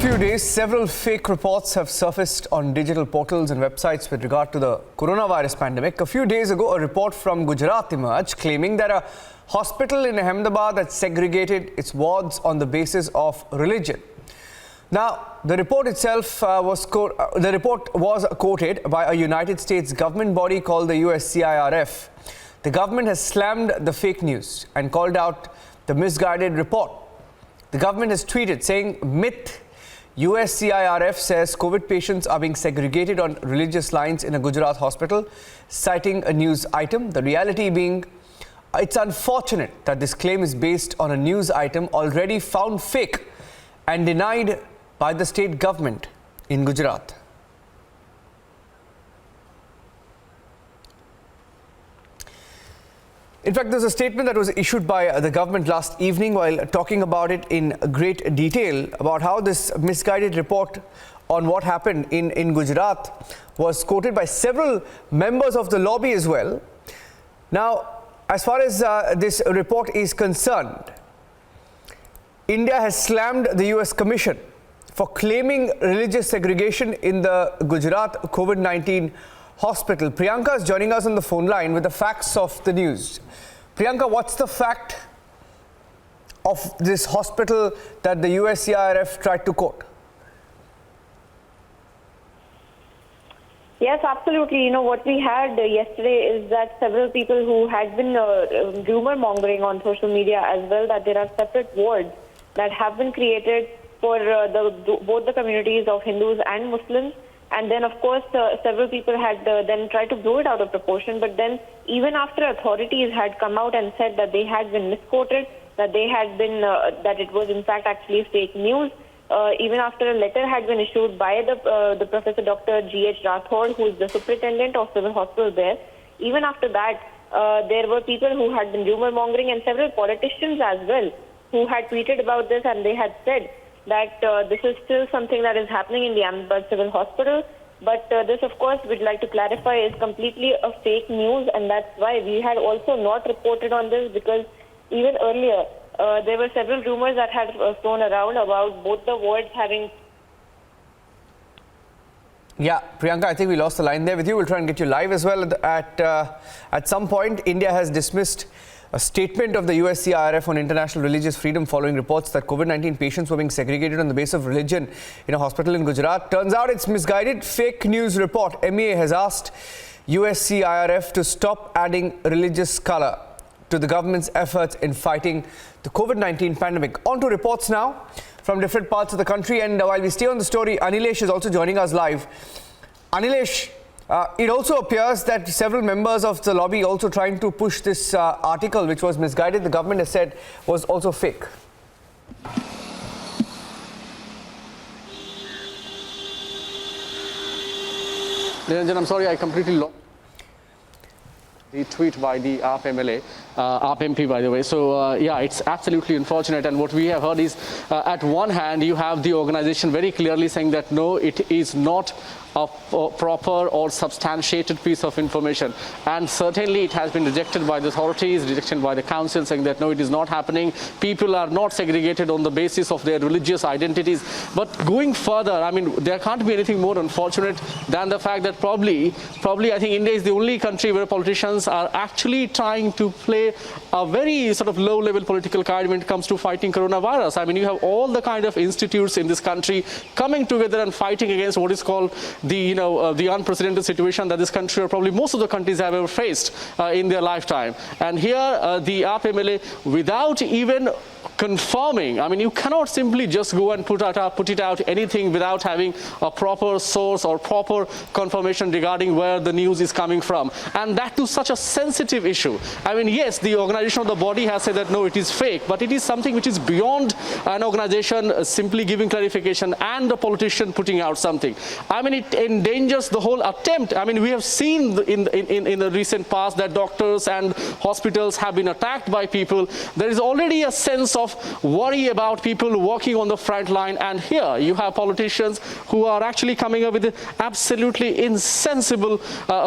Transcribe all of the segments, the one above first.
Few days, several fake reports have surfaced on digital portals and websites with regard to the coronavirus pandemic. A few days ago, a report from Gujarat emerged claiming that a hospital in Ahmedabad had segregated its wards on the basis of religion. Now, the report itself was quoted by a United States government body called the USCIRF. The government has slammed the fake news and called out the misguided report. The government has tweeted saying, "Myth. USCIRF says COVID patients are being segregated on religious lines in a Gujarat hospital," citing a news item. The reality being, it's unfortunate that this claim is based on a news item already found fake and denied by the state government in Gujarat. In fact, there's a statement that was issued by the government last evening while talking about it in great detail about how this misguided report on what happened in Gujarat was quoted by several members of the lobby as well. Now, as far as this report is concerned, India has slammed the US Commission for claiming religious segregation in the Gujarat COVID-19 hospital. Priyanka is joining us on the phone line with the facts of the news. Priyanka, what's the fact of this hospital that the USCIRF tried to quote? Yes, absolutely. You know, what we had yesterday is that several people who had been rumor mongering on social media as well, that there are separate wards that have been created for both the communities of Hindus and Muslims. And then, of course, several people had then tried to blow it out of proportion. But then, even after authorities had come out and said that they had been misquoted, that they had been, that it was in fact actually fake news, even after a letter had been issued by the Professor Dr. G.H. Rathod, who is the superintendent of civil hospital there, even after that, there were people who had been rumor mongering and several politicians as well who had tweeted about this, and they had said that this is still something that is happening in the Ahmedabad Civil Hospital. But this, of course, we'd like to clarify, is completely a fake news, and that's why we had also not reported on this, because even earlier there were several rumors that had flown around about both the wards having... Yeah, Priyanka, I think we lost the line there with you. We'll try and get you live as well. At some point, India has dismissed a statement of the USCIRF on international religious freedom following reports that COVID-19 patients were being segregated on the basis of religion in a hospital in Gujarat. Turns out it's misguided fake news report. MEA has asked USCIRF to stop adding religious color to the government's efforts in fighting the COVID-19 pandemic. On to reports now from different parts of the country. And while we stay on the story, Anilesh is also joining us live. Anilesh, it also appears that several members of the lobby also trying to push this article, which was misguided, the government has said was also fake. Niranjan, I'm sorry, I completely lost the tweet by the AAP MLA, AAP MP, by the way. So, yeah, it's absolutely unfortunate. And what we have heard is, at one hand, you have the organization very clearly saying that, no, it is not a proper or substantiated piece of information, and certainly it has been rejected by the authorities, rejected by the council, saying that no, it is not happening. People are not segregated on the basis of their religious identities. But going further, I mean, there can't be anything more unfortunate than the fact that probably I think India is the only country where politicians are actually trying to play a very sort of low-level political card when it comes to fighting coronavirus. I mean, you have all the kind of institutes in this country coming together and fighting against what is called the unprecedented situation that this country, or probably most of the countries, have ever faced in their lifetime. And here the AAP MLA, without even confirming, I mean, you cannot simply just go and put it out anything without having a proper source or proper confirmation regarding where the news is coming from, and that to such a sensitive issue. I mean, yes, the organization of the body has said that no, it is fake, but it is something which is beyond an organization simply giving clarification and a politician putting out something. I mean, it endangers the whole attempt. I mean, we have seen in the recent past that doctors and hospitals have been attacked by people. There is already a sense sense of worry about people working on the front line. And here you have politicians who are actually coming up with absolutely insensible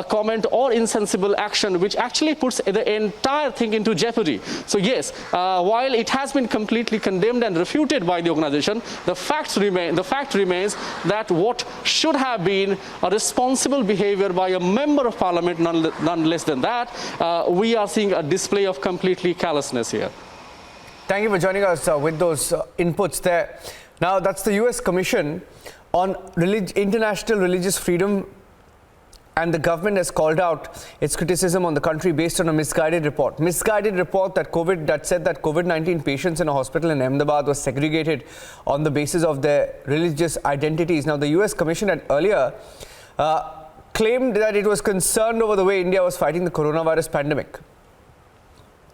comment or insensible action, which actually puts the entire thing into jeopardy. So yes, while it has been completely condemned and refuted by the organization, the fact remains that what should have been a responsible behavior by a member of parliament, none less than that, we are seeing a display of completely callousness here. Thank you for joining us with those inputs there. Now, that's the US Commission on International Religious Freedom, and the government has called out its criticism on the country based on a misguided report. Misguided report that said that COVID-19 patients in a hospital in Ahmedabad were segregated on the basis of their religious identities. Now, the US Commission had earlier claimed that it was concerned over the way India was fighting the coronavirus pandemic.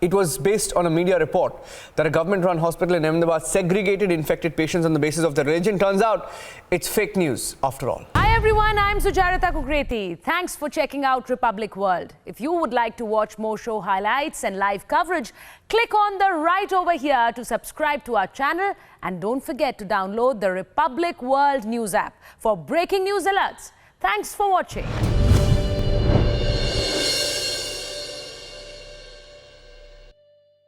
It was based on a media report that a government-run hospital in Ahmedabad segregated infected patients on the basis of their religion. Turns out it's fake news after all. Hi everyone, I'm Sujarita Kukreti. Thanks for checking out Republic World. If you would like to watch more show highlights and live coverage, click on the right over here to subscribe to our channel, and don't forget to download the Republic World News app for breaking news alerts. Thanks for watching.